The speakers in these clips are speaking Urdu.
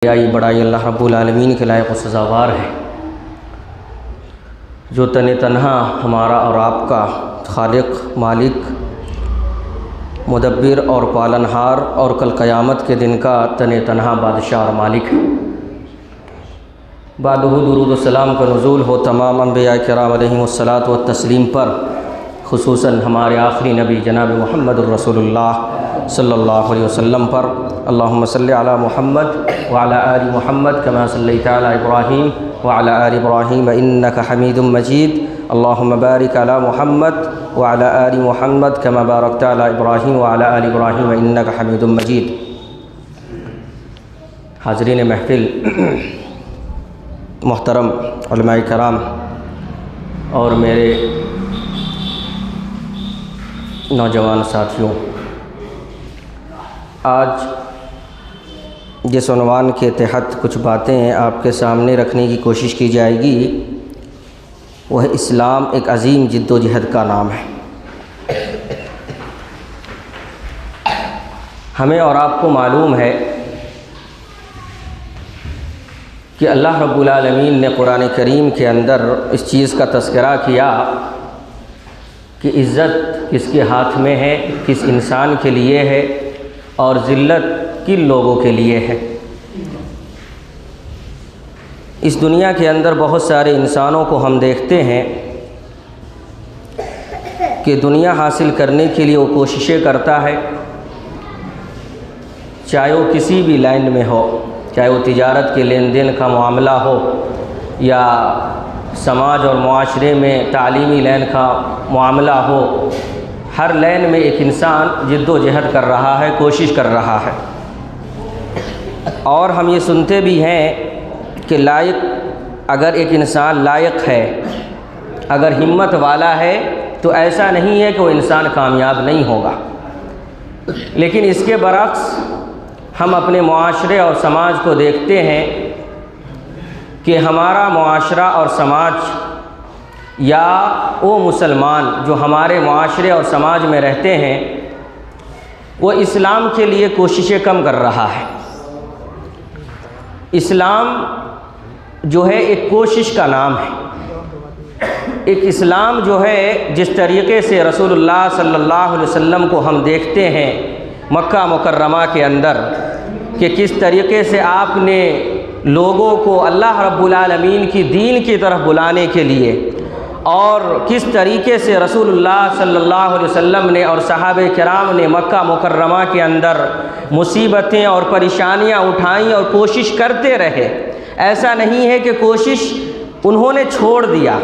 بڑائی اللہ رب العالمین کے لائق و سزاوار ہے، جو تنہا ہمارا اور آپ کا خالق، مالک، مدبر اور پالنہار اور کل قیامت کے دن کا تنہا بادشاہ اور مالک ہے۔ بعدہ درود و سلام کا نزول ہو تمام انبیاء کرام علیہم الصلاۃ والتسلیم پر، خصوصاً ہمارے آخری نبی جناب محمد الرسول اللہ صلی اللہ علیہ وسلم پر۔ اللہم صلی علی محمد وعلی آل محمد کما صلیت علی ابراہیم وعلی آل ابراہیم انک حمید مجید۔ اللہم بارک علی محمد وعلی آل محمد کما بارکت علی ابراہیم وعلی آل ابراہیم انک حمید مجید۔ حاضرین محفل، محترم علماء کرام اور میرے نوجوان ساتھیوں، آج جس عنوان کے تحت کچھ باتیں آپ کے سامنے رکھنے کی کوشش کی جائے گی، وہ اسلام ایک عظیم جد و جہد کا نام ہے۔ ہمیں اور آپ کو معلوم ہے کہ اللہ رب العالمین نے قرآن کریم کے اندر اس چیز کا تذکرہ کیا کہ عزت کس کے ہاتھ میں ہے، کس انسان کے لیے ہے، اور ذلت کن لوگوں کے لیے ہے۔ اس دنیا کے اندر بہت سارے انسانوں کو ہم دیکھتے ہیں کہ دنیا حاصل کرنے کے لیے وہ کوششیں کرتا ہے، چاہے وہ کسی بھی لائن میں ہو، چاہے وہ تجارت کے لین دین کا معاملہ ہو یا سماج اور معاشرے میں تعلیمی لین کا معاملہ ہو، ہر لین میں ایک انسان جد و جہد کر رہا ہے، کوشش کر رہا ہے۔ اور ہم یہ سنتے بھی ہیں کہ اگر ایک انسان لائق ہے، اگر ہمت والا ہے، تو ایسا نہیں ہے کہ وہ انسان کامیاب نہیں ہوگا۔ لیکن اس کے برعکس ہم اپنے معاشرے اور سماج کو دیکھتے ہیں کہ ہمارا معاشرہ اور سماج یا وہ مسلمان جو ہمارے معاشرے اور سماج میں رہتے ہیں، وہ اسلام کے لیے کوششیں کم کر رہا ہے۔ اسلام جو ہے ایک کوشش کا نام ہے۔ ایک اسلام جو ہے جس طریقے سے رسول اللہ صلی اللہ علیہ وسلم کو ہم دیکھتے ہیں مکہ مکرمہ کے اندر، کہ کس طریقے سے آپ نے لوگوں کو اللہ رب العالمین کی دین کی طرف بلانے کے لیے، اور کس طریقے سے رسول اللہ صلی اللہ علیہ وسلم نے اور صحابہ کرام نے مکہ مکرمہ کے اندر مصیبتیں اور پریشانیاں اٹھائیں اور کوشش کرتے رہے۔ ایسا نہیں ہے کہ کوشش انہوں نے چھوڑ دیا،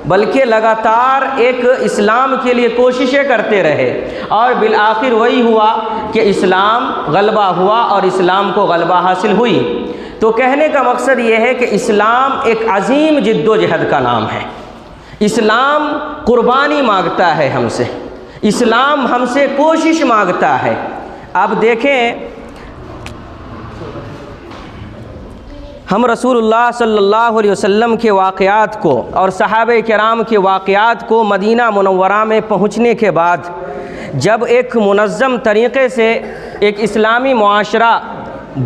بلکہ لگاتار ایک اسلام کے لیے کوششیں کرتے رہے، اور بالآخر وہی ہوا کہ اسلام غلبہ ہوا اور اسلام کو غلبہ حاصل ہوئی۔ تو کہنے کا مقصد یہ ہے کہ اسلام ایک عظیم جد و جہد کا نام ہے۔ اسلام قربانی مانگتا ہے ہم سے، اسلام ہم سے کوشش مانگتا ہے۔ آپ دیکھیں، ہم رسول اللہ صلی اللہ علیہ وسلم کے واقعات کو اور صحابہ کرام کے واقعات کو مدینہ منورہ میں پہنچنے کے بعد جب ایک منظم طریقے سے ایک اسلامی معاشرہ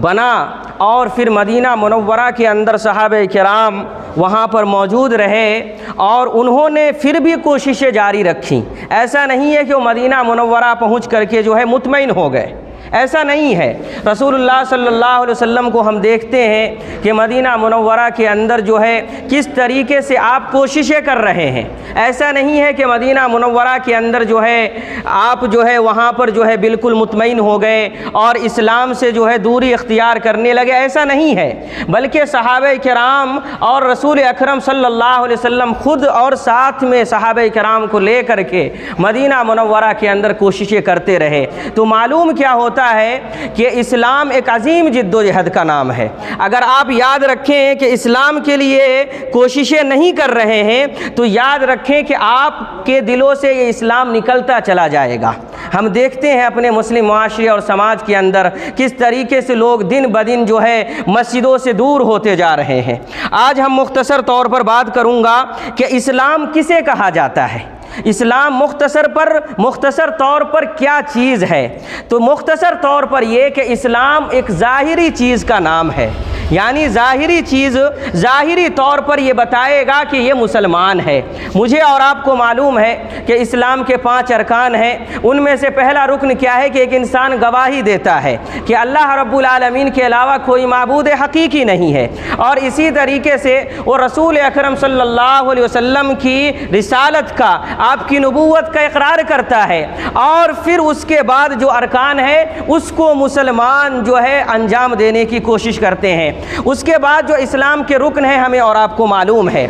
بنا، اور پھر مدینہ منورہ کے اندر صحابہ کرام وہاں پر موجود رہے اور انہوں نے پھر بھی کوششیں جاری رکھیں۔ ایسا نہیں ہے کہ وہ مدینہ منورہ پہنچ کر کے جو ہے مطمئن ہو گئے، ایسا نہیں ہے۔ رسول اللہ صلی اللہ علیہ وسلم کو ہم دیکھتے ہیں کہ مدینہ منورہ کے اندر جو ہے کس طریقے سے آپ کوششیں کر رہے ہیں۔ ایسا نہیں ہے کہ مدینہ منورہ کے اندر جو ہے آپ جو ہے وہاں پر جو ہے بالکل مطمئن ہو گئے اور اسلام سے جو ہے دوری اختیار کرنے لگے، ایسا نہیں ہے۔ بلکہ صحابہ کرام اور رسول اکرم صلی اللہ علیہ وسلم خود اور ساتھ میں صحابہ کرام کو لے کر کے مدینہ منورہ کے اندر کوششیں کرتے رہے۔ تو معلوم کیا ہوتا ہے کہ اسلام ایک عظیم جد و جہد کا نام ہے۔ اگر آپ یاد رکھیں کہ اسلام کے لیے کوششیں نہیں کر رہے ہیں، تو یاد رکھیں کہ آپ کے دلوں سے یہ اسلام نکلتا چلا جائے گا۔ ہم دیکھتے ہیں اپنے مسلم معاشرے اور سماج کے اندر کس طریقے سے لوگ دن بدن جو ہے مسجدوں سے دور ہوتے جا رہے ہیں۔ آج ہم مختصر طور پر بات کروں گا کہ اسلام کسے کہا جاتا ہے۔ اسلام مختصر طور پر کیا چیز ہے؟ تو مختصر طور پر یہ کہ اسلام ایک ظاہری چیز کا نام ہے، یعنی ظاہری طور پر یہ بتائے گا کہ یہ مسلمان ہے۔ مجھے اور آپ کو معلوم ہے کہ اسلام کے 5 ارکان ہیں، ان میں سے پہلا رکن کیا ہے کہ ایک انسان گواہی دیتا ہے کہ اللہ رب العالمین کے علاوہ کوئی معبود حقیقی نہیں ہے، اور اسی طریقے سے وہ رسول اکرم صلی اللہ علیہ وسلم کی رسالت کا، آپ کی نبوت کا اقرار کرتا ہے، اور پھر اس کے بعد جو ارکان ہے اس کو مسلمان جو ہے انجام دینے کی کوشش کرتے ہیں۔ اس کے بعد جو اسلام کے رکن ہیں ہمیں اور آپ کو معلوم ہے،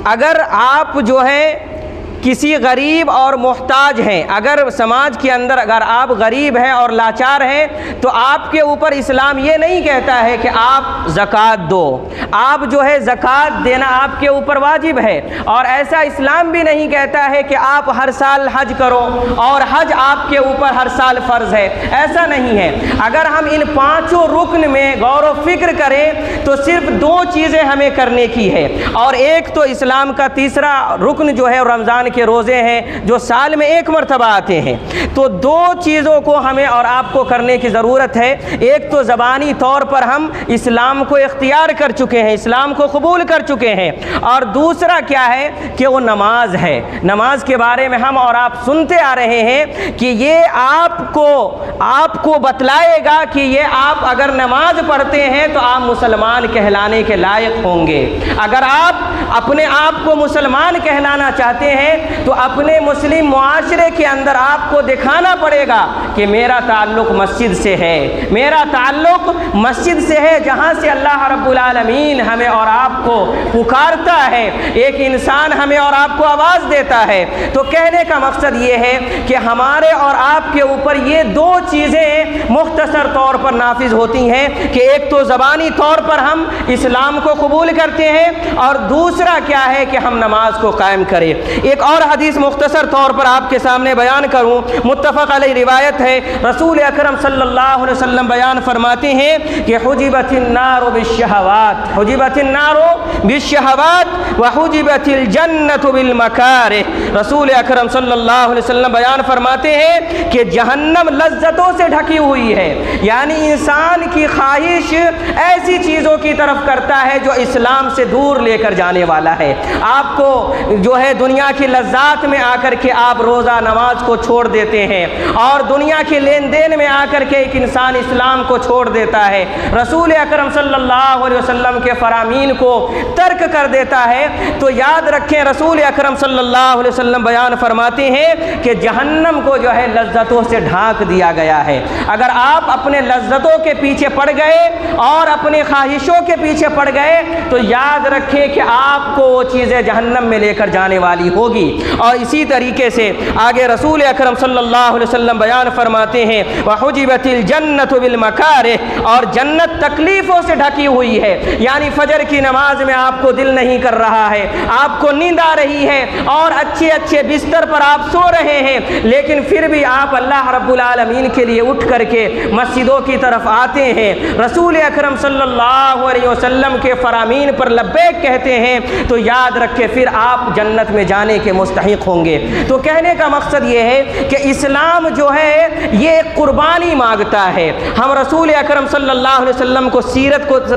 اگر آپ جو ہے کسی غریب اور محتاج ہیں، اگر سماج کے اندر اگر آپ غریب ہیں اور لاچار ہیں تو آپ کے اوپر اسلام یہ نہیں کہتا ہے کہ آپ زکوٰۃ دو، آپ جو ہے زکوٰۃ دینا آپ کے اوپر واجب ہے، اور ایسا اسلام بھی نہیں کہتا ہے کہ آپ ہر سال حج کرو اور حج آپ کے اوپر ہر سال فرض ہے، ایسا نہیں ہے۔ اگر ہم ان 5 رکن میں غور و فکر کریں تو صرف 2 چیزیں ہمیں کرنے کی ہے، اور ایک تو اسلام کا تیسرا رکن جو ہے رمضان کے روزے ہیں جو سال میں 1 مرتبہ آتے ہیں۔ تو 2 چیزوں کو ہمیں اور آپ کو کرنے کی ضرورت ہے، ایک تو زبانی طور پر ہم اسلام کو اختیار کر چکے ہیں، اسلام کو قبول کر چکے ہیں، اور دوسرا کیا ہے کہ وہ نماز ہے۔ نماز کے بارے میں ہم اور آپ سنتے آ رہے ہیں کہ یہ آپ کو بتلائے گا کہ یہ آپ اگر نماز پڑھتے ہیں تو آپ مسلمان کہلانے کے لائق ہوں گے۔ اگر آپ اپنے آپ کو مسلمان کہلانا چاہتے ہیں تو اپنے مسلم معاشرے کے اندر آپ کو دکھانا پڑے گا کہ میرا تعلق مسجد سے ہے، میرا تعلق مسجد سے ہے جہاں سے اللہ رب العالمین ہمیں اور آپ کو پکارتا ہے، ایک انسان ہمیں اور آپ کو آواز دیتا ہے۔ تو کہنے کا مقصد یہ ہے کہ ہمارے اور آپ کے اوپر یہ 2 چیزیں مختصر طور پر نافذ ہوتی ہیں کہ ایک تو زبانی طور پر ہم اسلام کو قبول کرتے ہیں، اور دوسرا کیا ہے کہ ہم نماز کو قائم کریں۔ ایک اور حدیث مختصر طور پر آپ کے سامنے بیان کروں، متفق علیہ روایت ہے، رسول اکرم صلی اللہ علیہ وسلم بیان فرماتے ہیں کہ حجبت النار بالشہوات وحجبت الجنت بالمکارہ۔ رسول اکرم صلی اللہ علیہ وسلم بیان فرماتے ہیں کہ جہنم لذتوں سے ڈھکی ہوئی ہے، یعنی انسان کی خواہش ایسی چیزوں کی طرف کرتا ہے جو اسلام سے دور لے کر جانے والا ہے۔ آپ کو جو ہے دنیا کی لذات میں آ کر کے آپ روزہ نماز کو چھوڑ دیتے ہیں، اور دنیا کے لین دین میں آ کر کے ایک انسان اسلام کو چھوڑ دیتا ہے، رسول اکرم صلی اللہ علیہ وسلم کے فرامین کو ترک کر دیتا ہے، تو یاد رکھیں رسول اکرم صلی اللہ علیہ وسلم بیان فرماتے ہیں کہ جہنم کو جو ہے لذتوں سے ڈھانک دیا گیا ہے۔ اگر آپ اپنے لذتوں کے پیچھے پڑ گئے اور اپنے خواہشوں کے پیچھے پڑ گئے تو یاد رکھیں کہ آپ کو وہ چیزیں جہنم میں لے کر جانے والی ہوگی۔ اور اسی طریقے سے آگے رسول اکرم صلی اللہ علیہ وسلم بیان فرماتے ہیں وحجبت الجنت بالمکارہ، اور جنت تکلیفوں سے ڈھکی ہوئی ہے، یعنی فجر کی نماز میں آپ کو دل نہیں کر رہا ہے، آپ کو نیند آ رہی ہے اور اچھے اچھے بستر پر آپ سو رہے ہیں، لیکن پھر بھی آپ اللہ رب العالمین کے لیے اٹھ کر کے مسجدوں کی طرف آتے ہیں، رسول اکرم صلی اللہ علیہ وسلم کے فرامین پر لبیک کہتے ہیں، تو یاد رکھے پھر آپ جنت میں جانے کے مستحق ہوں گے۔ تو کہنے کا مقصد یہ ہے کہ اسلام جو ہے یہ قربانی مانگتا ہے۔ ہم رسول اکرم صلی اللہ علیہ وسلم کو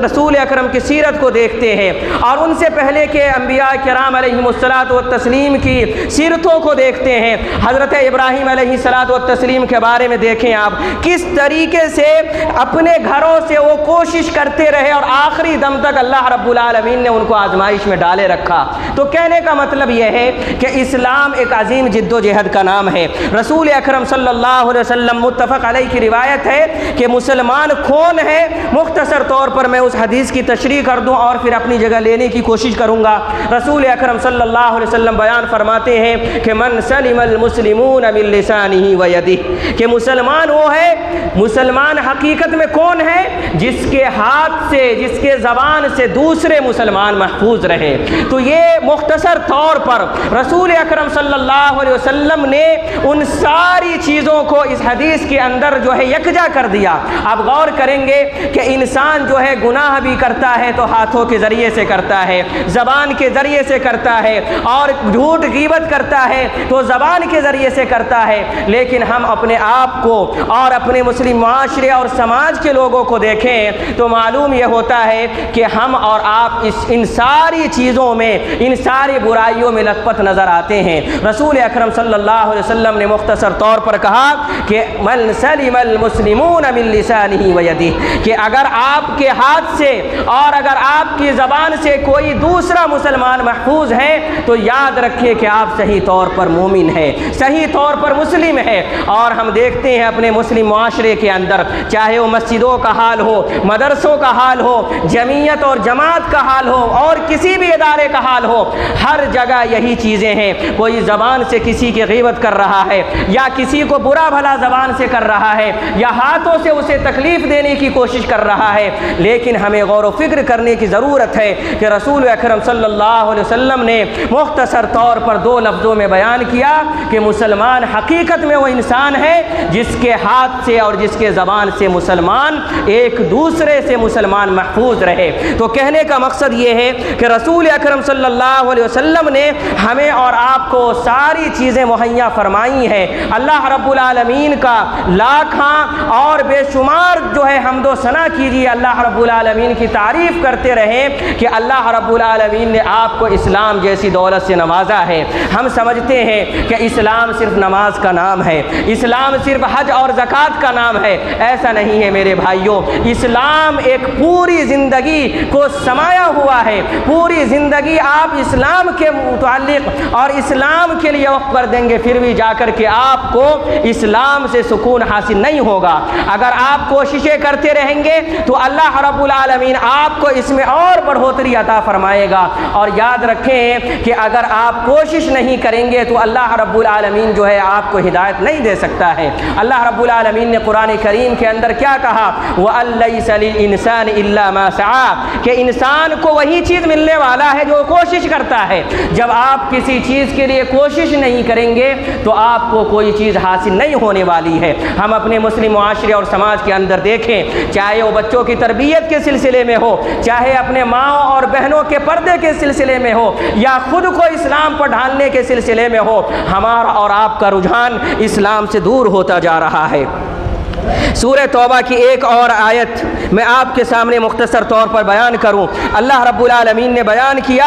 رسول اکرم کی سیرت کو دیکھتے ہیں، اور ان سے پہلے کے انبیاء کرام علیہم الصلاۃ والتسلیم کی سیرتوں کو دیکھتے ہیں۔ حضرت ابراہیم علیہ الصلاۃ والتسلیم کے بارے میں دیکھیں آپ کس طریقے سے اپنے گھروں سے وہ کوشش کرتے رہے اور آخری دم تک اللہ رب العالمین نے ان کو آزمائش میں ڈالے رکھا۔ تو کہنے کا مطلب یہ ہے کہ اسلام ایک عظیم جد و جہد کا نام ہے۔ رسول اکرم صلی اللہ علیہ وسلم متفق علیہ کی روایت ہے کہ مسلمان کون ہے، مختصر طور پر میں اس حدیث کی تشریح کر دوں اور پھر اپنی جگہ لینے کی کوشش کروں گا۔ رسول اکرم صلی اللہ علیہ وسلم بیان فرماتے ہیں کہ من سلم المسلمون من لسانہ ویدہ، کہ مسلمان وہ ہے، مسلمان حقیقت میں کون ہے جس کے ہاتھ سے، جس کے زبان سے دوسرے مسلمان محفوظ رہے۔ تو یہ مختصر طور پر رسول اکرم صلی اللہ علیہ وسلم نے ان ساری چیزوں کو اس حدیث کے اندر جو ہے یکجا کر دیا۔ اب غور کریں گے کہ انسان جو ہے گناہ بھی کرتا ہے تو ہاتھوں کے ذریعے سے کرتا ہے، زبان کے ذریعے سے کرتا ہے، اور جھوٹ غیبت کرتا ہے تو زبان کے ذریعے سے کرتا ہے، لیکن ہم اپنے آپ کو اور اپنے مسلم معاشرے اور سماج کے لوگوں کو دیکھیں تو معلوم یہ ہوتا ہے کہ ہم اور آپ ان ساری چیزوں میں، ان ساری برائیوں میں لت پت نظر آتے ہیں۔ رسول اکرم صلی اللہ علیہ وسلم نے مختصر طور پر کہا کہ من سلم المسلمون من لسانہ ویدہ، کہ اگر آپ کے ہاتھ سے اور اگر آپ کی زبان سے کوئی دوسرا مسلمان محفوظ ہے تو یاد رکھیں کہ آپ صحیح طور پر مومن ہیں، صحیح طور پر مسلم ہے۔ اور ہم دیکھتے ہیں اپنے مسلم معاشرے کے اندر، چاہے وہ مسجدوں کا حال ہو، مدرسوں کا حال ہو، جمعیت اور جماعت کا حال ہو، اور کسی بھی ادارے کا حال ہو، ہر جگہ یہی چیزیں ہیں۔ کوئی زبان سے کسی کی غیبت کر رہا ہے، یا کسی کو برا بھلا زبان سے کر رہا ہے، یا ہاتھوں سے اسے تکلیف دینے کی کوشش کر رہا ہے۔ لیکن ہمیں غور و فکر کرنے کی ضرورت ہے کہ رسول اکرم صلی اللہ علیہ وسلم نے مختصر طور پر 2 لفظوں میں بیان کیا کہ مسلمان حقیقت میں وہ انسان ہے جس کے ہاتھ سے اور جس کے زبان سے مسلمان ایک دوسرے سے مسلمان محفوظ رہے۔ تو کہنے کا مقصد یہ ہے کہ رسول اکرم صلی اللہ علیہ وسلم نے ہمیں اور آپ کو ساری چیزیں مہیا فرمائی ہیں۔ اللہ رب العالمین کا لاکھاں اور بے شمار جو ہے حمد و ثنا کیجیے، اللہ رب العالمین کی تعریف کرتے رہیں کہ اللہ رب العالمین نے آپ کو اسلام جیسی دولت سے نوازا ہے۔ ہم سمجھتے ہیں کہ اسلام صرف نماز کا نام ہے، اسلام صرف حج اور زکوٰۃ کا نام ہے، ایسا نہیں ہے میرے بھائیوں۔ اسلام ایک پوری زندگی کو سمایا ہوا ہے، پوری زندگی آپ اسلام کے متعلق اور اسلام کے لیے وقف کر دیں گے، پھر بھی جا کر کے آپ کو اسلام سے سکون حاصل نہیں ہوگا۔ اگر آپ کوششیں کرتے رہیں گے تو اللہ رب العالمین آپ کو اس میں اور بڑھوتری عطا فرمائے گا۔ اور یاد رکھیں کہ اگر آپ کوشش نہیں کریں گے تو اللہ رب العالمین جو ہے آپ کو ہدایت نہیں دے سکتا ہے۔ اللہ رب العالمین نے قرآن کریم کے اندر کیا کہا؟ وَأَلَّيْسَ لِلْإِنسَانِ إِلَّا مَا سَعَىٰ، کہ انسان کو وہی چیز ملنے والا ہے جو کوشش کرتا ہے۔ جب آپ کسی چیز کے لیے کوشش نہیں کریں گے تو آپ کو کوئی چیز حاصل نہیں ہونے والی ہے۔ ہم اپنے مسلم معاشرے اور سماج کے اندر دیکھیں، چاہے وہ بچوں کی تربیت کے سلسلے میں ہو، چاہے اپنے ماؤں اور بہنوں کے پردے کے سلسلے میں ہو، یا خود کو اسلام پر ڈھالنے کے سلسلے میں ہو، ہمارا اور آپ کا رجحان اسلام سے دور ہوتا جا رہا ہے۔ سورہ توبہ کی ایک اور آیت میں آپ کے سامنے مختصر طور پر بیان کروں۔ اللہ رب العالمین نے بیان کیا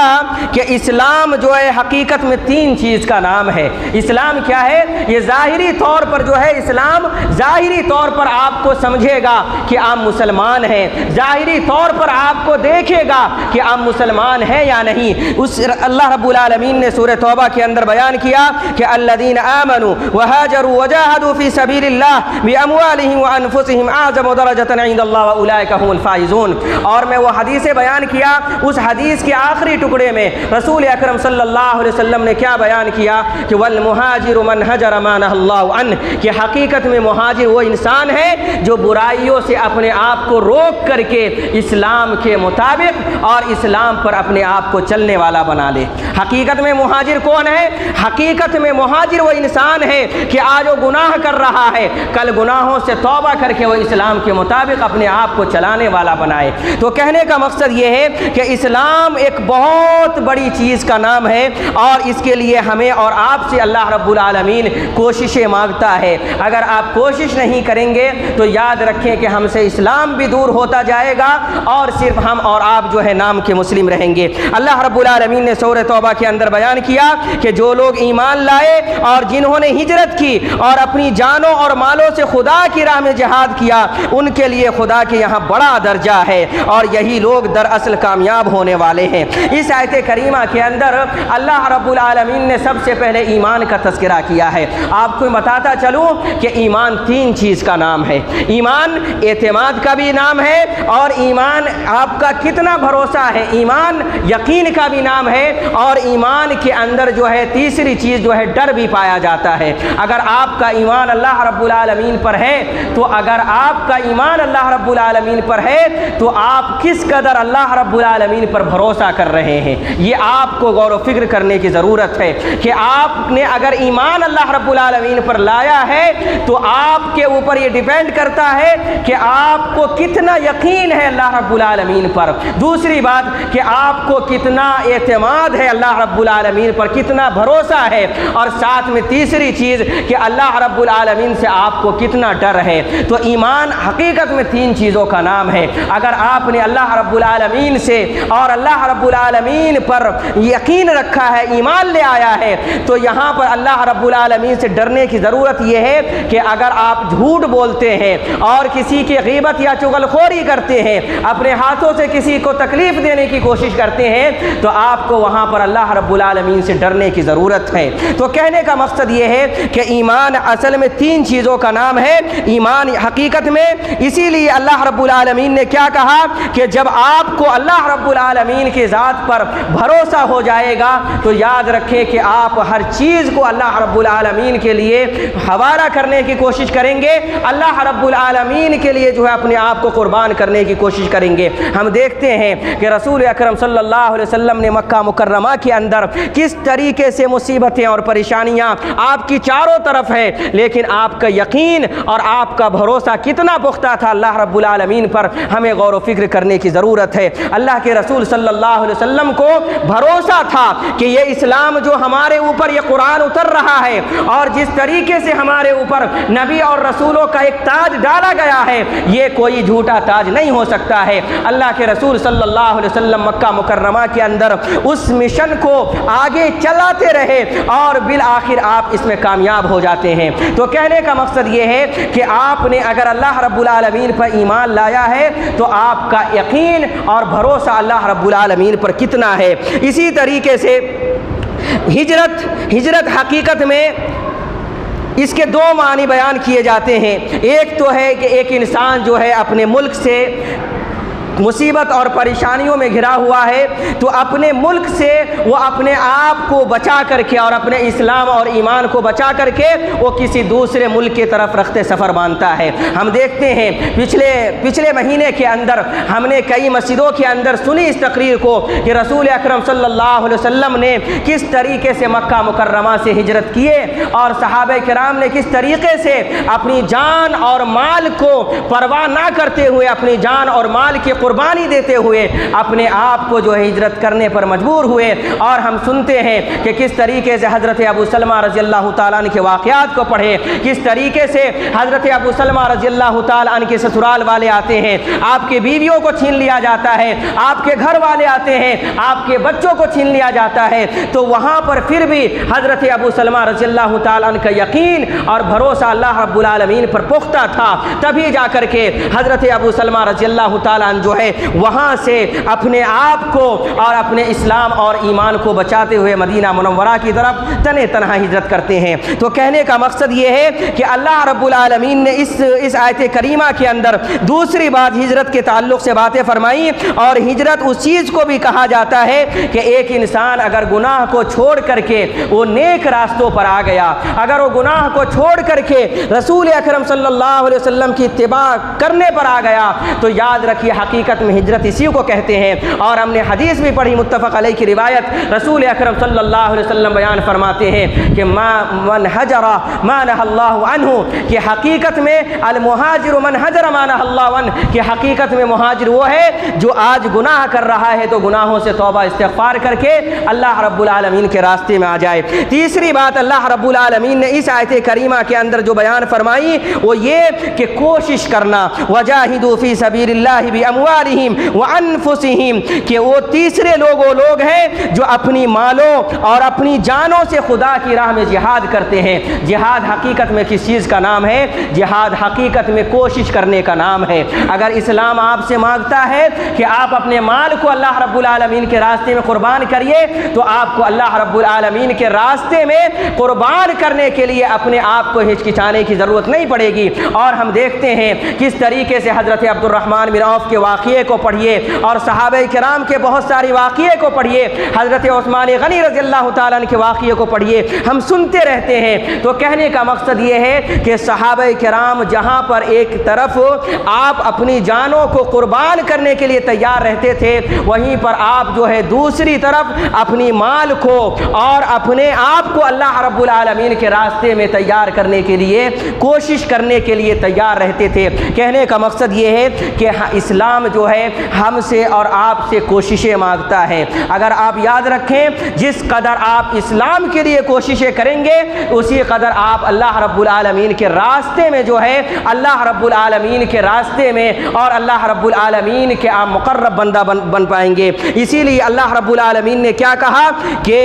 کہ اسلام جو ہے حقیقت میں 3 چیز کا نام ہے۔ اسلام کیا ہے؟ یہ ظاہری طور پر جو ہے اسلام ظاہری طور پر آپ کو سمجھے گا کہ آپ مسلمان ہیں، ظاہری طور پر آپ کو دیکھے گا کہ آپ مسلمان ہیں یا نہیں۔ اللہ رب العالمین نے سورہ توبہ کے اندر بیان کیا کہ الذین آمنوا وہاجروا وجاہدوا فی سبیل اللہ باموالہم وانفسہم اعظم درجۃ عند اللہ واولئک هم الفائزون۔ اور میں وہ حدیث بیان کیا، اس حدیث کے آخری ٹکڑے میں رسول اکرم صلی اللہ علیہ وسلم نے کیا بیان کیا کہ والمہاجر من ہجر ما نہى اللہ عنہ، کہ حقیقت میں مہاجر وہ انسان ہے جو برائیوں سے اپنے آپ کو روک کر کے اسلام کے مطابق اور اسلام پر اپنے آپ کو چلنے والا بنا لے۔ حقیقت میں مہاجر کون ہے؟ حقیقت میں مہاجر وہ انسان ہے کہ آج وہ گناہ کر رہا ہے، کل گناہوں سے توبہ کر کے وہ اسلام کے مطابق اپنے آپ کو چلانے والا بنائے۔ تو کہنے کا مقصد یہ ہے کہ اسلام ایک بہت بڑی چیز کا نام ہے، اور اس کے لیے ہمیں اور آپ سے اللہ رب العالمین کوششیں مانگتا ہے۔ اگر آپ کوشش نہیں کریں گے تو یاد رکھیں کہ ہم سے اسلام بھی دور ہوتا جائے گا، اور صرف ہم اور آپ جو ہے نام کے مسلم رہیں گے۔ اللہ رب العالمین نے سورہ توبہ کے اندر بیان کیا کہ جو لوگ ایمان لائے اور جنہوں نے ہجرت کی اور اپنی جانوں اور مالوں سے خدا کی راہ میں جہاد کیا، ان کے لیے خدا کے یہاں بڑا درجہ ہے، اور یہی لوگ دراصل کامیاب ہونے والے ہیں۔ اس آیت کریمہ کے اندر اللہ رب العالمین نے سب سے پہلے ایمان کا تذکرہ کیا ہے۔ آپ کو بتاتا چلوں کہ ایمان 3 چیز کا نام ہے۔ ایمان اعتماد کا بھی نام ہے، اور ایمان آپ کا کتنا بھروسہ ہے، ایمان یقین کا بھی نام ہے، اور ایمان کے اندر جو ہے تیسری چیز جو ہے ڈر بھی پایا جاتا ہے۔ اگر آپ کا ایمان اللہ رب العالمین پر ہے تو اگر آپ کا ایمان اللہ رب العالمین پر ہے تو آپ کس قدر اللہ رب العالمین پر بھروسہ کر رہے ہیں، یہ آپ کو غور و فکر کرنے کی ضرورت ہے کہ آپ نے اگر ایمان اللہ رب العالمین پر لایا ہے تو آپ کے اوپر یہ ڈیپینڈ کرتا ہے کہ آپ کو کتنا یقین ہے اللہ رب العالمین پر، دوسری بات کہ آپ کو کتنا اعتماد ہے اللہ رب العالمین پر، کتنا بھروسہ ہے، اور ساتھ میں تیسری چیز کہ اللہ رب العالمین سے آپ کو کتنا ڈر ہے۔ تو ایمان حقیقت میں تین چیزوں کا نام ہے۔ اگر آپ نے اللہ رب العالمین سے اور اللہ رب العالمین پر یقین رکھا ہے، ایمان لے آیا ہے، تو یہاں پر اللہ رب العالمین سے ڈرنے کی ضرورت یہ ہے کہ اگر آپ جھوٹ بولتے ہیں اور کسی کی غیبت یا چغل خوری کرتے ہیں، اپنے ہاتھوں سے کسی کو تکلیف دینے کی کوشش کرتے ہیں، تو آپ کو وہاں پر اللہ رب العالمین سے ڈرنے کی ضرورت ہے۔ تو کہنے کا مقصد یہ ہے کہ ایمان اصل میں تین چیزوں کا نام ہے۔ ایمان حقیقت میں اسی لیے اللہ رب العالمین نے کیا کہا کہ جب آپ کو اللہ رب العالمین کی ذات پر بھروسہ ہو جائے گا تو یاد رکھیں کہ آپ ہر چیز کو اللہ رب العالمین کے لیے حوالہ کرنے کی کوشش کریں گے، اللہ رب العالمین کے لیے جو ہے اپنے آپ کو قربان کرنے کی کوشش کریں گے۔ ہم دیکھتے ہیں کہ رسول اکرم صلی اللہ علیہ وسلم نے مکہ مکرمہ کے اندر کس طریقے سے مصیبتیں اور پریشانیاں آپ کی چاروں طرف ہے، لیکن آپ کا یقین اور آپ کا بھروسہ کتنا پختہ تھا اللہ رب العالمین پر، ہمیں غور و فکر کرنے کی ضرورت ہے۔ اللہ کے رسول صلی اللہ علیہ وسلم کو بھروسہ تھا کہ یہ اسلام جو ہمارے اوپر یہ قرآن اتر رہا ہے اور جس طریقے سے ہمارے اوپر نبی اور رسولوں کا ایک تاج ڈالا گیا ہے، یہ کوئی جھوٹا تاج نہیں ہو سکتا ہے۔ اللہ کے رسول صلی اللہ علیہ وسلم مکہ مکرمہ کے اندر اس مشن کو آگے چلاتے رہے اور بالآخر آپ اس میں کامیاب ہو جاتے ہیں۔ تو کہنے کا مقصد یہ ہے کہ آپ نے اگر اللہ رب العالمین پر ایمان لایا ہے تو آپ کا یقین اور بھروسہ اللہ رب العالمین پر کتنا ہے۔ اسی طریقے سے ہجرت حقیقت میں اس کے دو معنی بیان کیے جاتے ہیں۔ ایک تو ہے کہ ایک انسان جو ہے اپنے ملک سے مصیبت اور پریشانیوں میں گھرا ہوا ہے تو اپنے ملک سے وہ اپنے آپ کو بچا کر کے اور اپنے اسلام اور ایمان کو بچا کر کے وہ کسی دوسرے ملک کی طرف رخت سفر باندھتا ہے۔ ہم دیکھتے ہیں پچھلے مہینے کے اندر ہم نے کئی مسجدوں کے اندر سنی اس تقریر کو کہ رسول اکرم صلی اللہ علیہ وسلم نے کس طریقے سے مکہ مکرمہ سے ہجرت کیے اور صحابہ کرام نے کس طریقے سے اپنی جان اور مال کو پرواہ نہ کرتے ہوئے اپنی جان اور مال کی قربانی دیتے ہوئے اپنے آپ کو جو ہجرت کرنے پر مجبور ہوئے۔ اور ہم سنتے ہیں کہ کس طریقے سے حضرت ابو سلمہ رضی اللہ تعالیٰ عنہ کے واقعات کو پڑھے، کس طریقے سے حضرت ابو سلمہ رضی اللہ تعالیٰ عنہ کے سسرال والے آتے ہیں، آپ کی بیویوں کو چھین لیا جاتا ہے، آپ کے گھر والے آتے ہیں، آپ کے بچوں کو چھین لیا جاتا ہے، تو وہاں پر پھر بھی حضرت ابو سلمہ رضی اللہ تعالیٰ عنہ کا یقین اور بھروسہ اللہ رب العالمین پر پختہ تھا، تبھی جا کر کے حضرت ابو سلمہ رضی اللہ تعالیٰ عنہ جو ہے وہاں سے اپنے آپ کو اور اپنے اسلام اور ایمان کو بچاتے ہوئے مدینہ منورہ کی طرف تنہا تنہا ہجرت کرتے ہیں۔ تو کہنے کا مقصد یہ ہے کہ اللہ رب العالمین نے اس آیت کریمہ کے اندر دوسری بات ہجرت کے تعلق سے باتیں فرمائی، اور ہجرت اس چیز کو بھی کہا جاتا ہے کہ ایک انسان اگر گناہ کو چھوڑ کر کے وہ نیک راستوں پر آ گیا، اگر وہ گناہ کو چھوڑ کر کے رسول اکرم صلی اللہ علیہ وسلم کی اتباع کرنے پر آ گیا، تو یاد رکھیے حقیقت میں ہجرت اسی کو کہتے ہیں۔ اور ہم نے حدیث بھی پڑھی متفق علیہ کی روایت، رسول اکرم صلی اللہ علیہ وسلم بیان فرماتے ہیں کہ من حجر ما نہى اللہ عنہ، کہ حقیقت میں المہاجر من حجر ما نہى اللہ عنہ، کہ حقیقت میں مہاجر وہ ہے جو آج گناہ کر رہا ہے تو گناہوں سے توبہ استغفار کر کے اللہ رب العالمین کے راستے میں آ جائے۔ تیسری بات اللہ رب العالمین نے اس آیت کریمہ کے اندر جو بیان فرمائی وہ یہ کہ کوشش کرنا، وجاہدوا فی سبیل اللہ باموالہم وانفسہم، کہ وہ تیسرے لوگ ہیں جو اپنی مالوں اور اپنی جانوں سے خدا کی راہ میں جہاد کرتے ہیں۔ جہاد حقیقت میں کس چیز کا نام ہے؟ جہاد حقیقت میں کوشش کرنے کا نام ہے۔ اگر اسلام آپ سے مانگتا ہے کہ آپ اپنے مال کو اللہ رب العالمین کے راستے میں قربان کریے، تو آپ کو اللہ رب العالمین کے راستے میں قربان کرنے کے لیے اپنے آپ کو ہچکچانے کی ضرورت نہیں پڑے گی۔ اور ہم دیکھتے ہیں کس طریقے سے حضرت عبد الرحمن بن عوف کے واقعے واقعے کو پڑھیے اور صحابہ کرام کے بہت ساری واقعے کو پڑھیے، حضرت عثمان غنی رضی اللہ تعالیٰ عنہ کے واقعے کو پڑھیے، ہم سنتے رہتے ہیں۔ تو کہنے کا مقصد یہ ہے کہ صحابہ کرام جہاں پر ایک طرف آپ اپنی جانوں کو قربان کرنے کے لیے تیار رہتے تھے، وہیں پر آپ جو ہے دوسری طرف اپنی مال کو اور اپنے آپ کو اللہ رب العالمین کے راستے میں تیار کرنے کے لیے، کوشش کرنے کے لیے تیار رہتے تھے۔ کہنے کا مقصد یہ ہے کہ اسلام جو ہے ہم سے اور آپ سے کوششیں مانگتا ہے۔ اگر آپ یاد رکھیں، جس قدر آپ اسلام کے لیے کوششیں کریں گے، اسی قدر آپ اللہ رب العالمین کے راستے میں جو ہے اللہ رب العالمین کے راستے میں اور اللہ رب العالمین کے آپ مقرب بندہ بن پائیں گے۔ اسی لیے اللہ رب العالمین نے کیا کہا کہ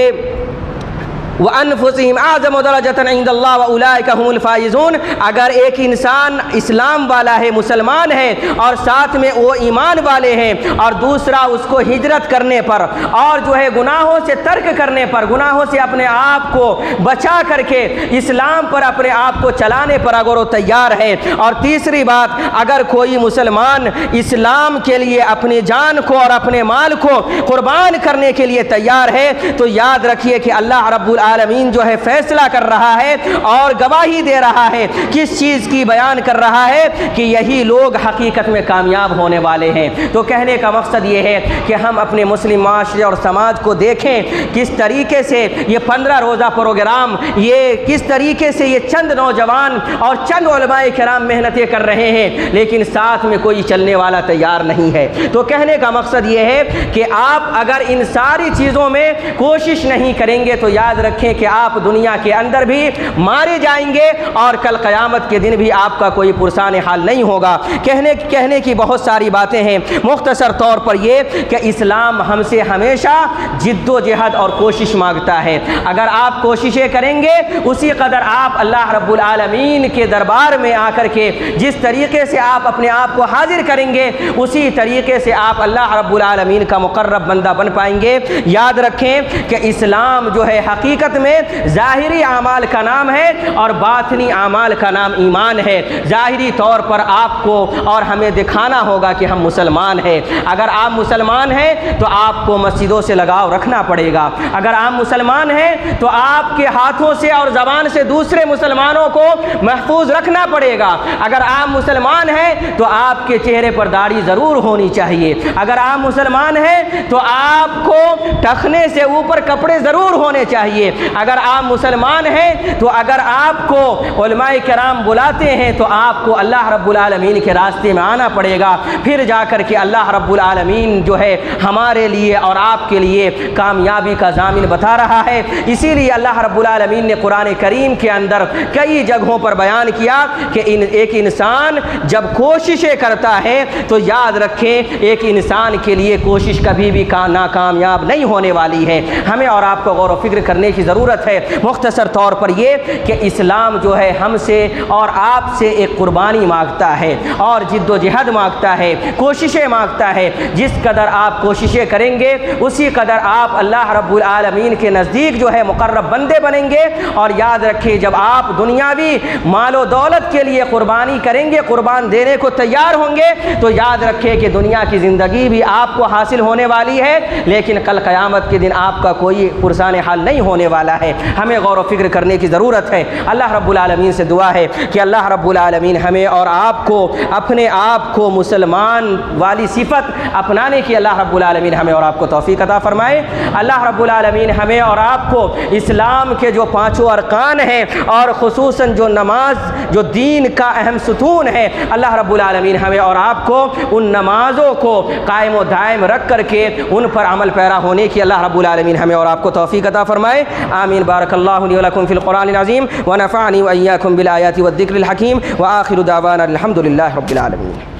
وَأَنفُسِهِمْ أَعْظَمُ دَرَجَةً عِنْدَ اللَّهِ وَأُولَٰئِكَ هُمُ الْفَائِزُونَ۔ اگر ایک انسان اسلام والا ہے، مسلمان ہے، اور ساتھ میں وہ ایمان والے ہیں، اور دوسرا اس کو ہجرت کرنے پر اور جو ہے گناہوں سے ترک کرنے پر، گناہوں سے اپنے آپ کو بچا کر کے اسلام پر اپنے آپ کو چلانے پر اگر وہ تیار ہے، اور تیسری بات، اگر کوئی مسلمان اسلام کے لیے اپنی جان کو اور اپنے مال کو قربان کرنے کے لیے تیار ہے، تو یاد رکھیے کہ اللہ رب العالمین جو ہے فیصلہ کر رہا ہے اور گواہی دے رہا ہے، کس چیز کی بیان کر رہا ہے کہ یہی لوگ حقیقت میں کامیاب ہونے والے ہیں۔ تو کہنے کا مقصد یہ ہے کہ ہم اپنے مسلم معاشرے اور سماج کو دیکھیں کس طریقے سے یہ 15 روزہ پروگرام، یہ کس طریقے سے یہ چند نوجوان اور چند علماء کرام محنتیں کر رہے ہیں، لیکن ساتھ میں کوئی چلنے والا تیار نہیں ہے۔ تو کہنے کا مقصد یہ ہے کہ آپ اگر ان ساری چیزوں میں کوشش نہیں کریں گے تو یاد رکھیں کہ آپ دنیا کے اندر بھی مارے جائیں گے اور کل قیامت کے دن بھی آپ کا کوئی پرسان حال نہیں ہوگا۔ کہنے کی بہت ساری باتیں ہیں، مختصر طور پر یہ کہ اسلام ہم سے ہمیشہ جد و جہد اور کوشش مانگتا ہے۔ اگر آپ کوششیں کریں گے، اسی قدر آپ اللہ رب العالمین کے دربار میں آ کر کے جس طریقے سے آپ اپنے آپ کو حاضر کریں گے، اسی طریقے سے آپ اللہ رب العالمین کا مقرب بندہ بن پائیں گے۔ یاد رکھیں کہ اسلام جو ہے حقیقت میں ظاہری اعمال کا نام ہے اور باطنی اعمال کا نام ایمان ہے۔ ظاہری طور پر آپ کو اور ہمیں دکھانا ہوگا کہ ہم مسلمان ہیں۔ اگر آپ مسلمان ہیں تو آپ کو مسجدوں سے لگاؤ رکھنا پڑے گا۔ اگر آپ مسلمان ہیں تو آپ کے ہاتھوں سے اور زبان سے دوسرے مسلمانوں کو محفوظ رکھنا پڑے گا۔ اگر آپ مسلمان ہیں تو آپ کے چہرے پر داڑھی ضرور ہونی چاہیے۔ اگر آپ مسلمان ہیں تو آپ کو ٹخنے سے اوپر کپڑے ضرور ہونے چاہیے۔ اگر آپ مسلمان ہیں تو اگر آپ کو علماء کرام بلاتے ہیں تو آپ کو اللہ رب العالمین کے راستے میں آنا پڑے گا، پھر جا کر کے اللہ رب العالمین جو ہے ہمارے لیے اور آپ کے لیے کامیابی کا ضامن بتا رہا ہے۔ اسی لیے اللہ رب العالمین نے قرآن کریم کے اندر کئی جگہوں پر بیان کیا کہ ایک انسان جب کوششیں کرتا ہے تو یاد رکھیں ایک انسان کے لیے کوشش کبھی بھی ناکامیاب نہیں ہونے والی ہے۔ ہمیں اور آپ کو غور و فکر کرنے کی ضرورت ہے۔ مختصر طور پر یہ کہ اسلام جو ہے ہم سے اور آپ سے ایک قربانی مانگتا ہے اور جد و جہد مانگتا ہے، کوششیں مانگتا ہے۔ جس قدر آپ کوششیں کریں گے اسی قدر آپ اللہ رب العالمین کے نزدیک جو ہے مقرب بندے بنیں گے۔ اور یاد رکھیں جب آپ دنیاوی مال و دولت کے لیے قربانی کریں گے، قربان دینے کو تیار ہوں گے، تو یاد رکھیں کہ دنیا کی زندگی بھی آپ کو حاصل ہونے والی ہے، لیکن کل قیامت کے دن آپ کا کوئی پرسان حال نہیں ہونے والا ہے۔ ہمیں غور و فکر کرنے کی ضرورت ہے۔ اللہ رب العالمین سے دعا ہے کہ اللہ رب العالمین ہمیں اور آپ کو اپنے آپ کو مسلمان والی صفت اپنانے کی اللہ رب العالمین ہمیں اور آپ کو توفیق عطا فرمائے۔ اللہ رب العالمین ہمیں اور آپ کو اسلام کے جو 5 ارکان ہیں اور خصوصاً جو نماز جو دین کا اہم ستون ہے، اللہ رب العالمین ہمیں اور آپ کو ان نمازوں کو قائم و دائم رکھ کر کے ان پر عمل پیرا ہونے کی اللہ رب العالمین ہمیں اور آپ کو توفیق عطا فرمائے۔ آمین۔ بارک اللہ لی ولکم فی القرآن العظیم ونفعنی وإیاکم بالآیات والذکر الحکیم وآخر دعوانا الحمد للہ رب العالمین۔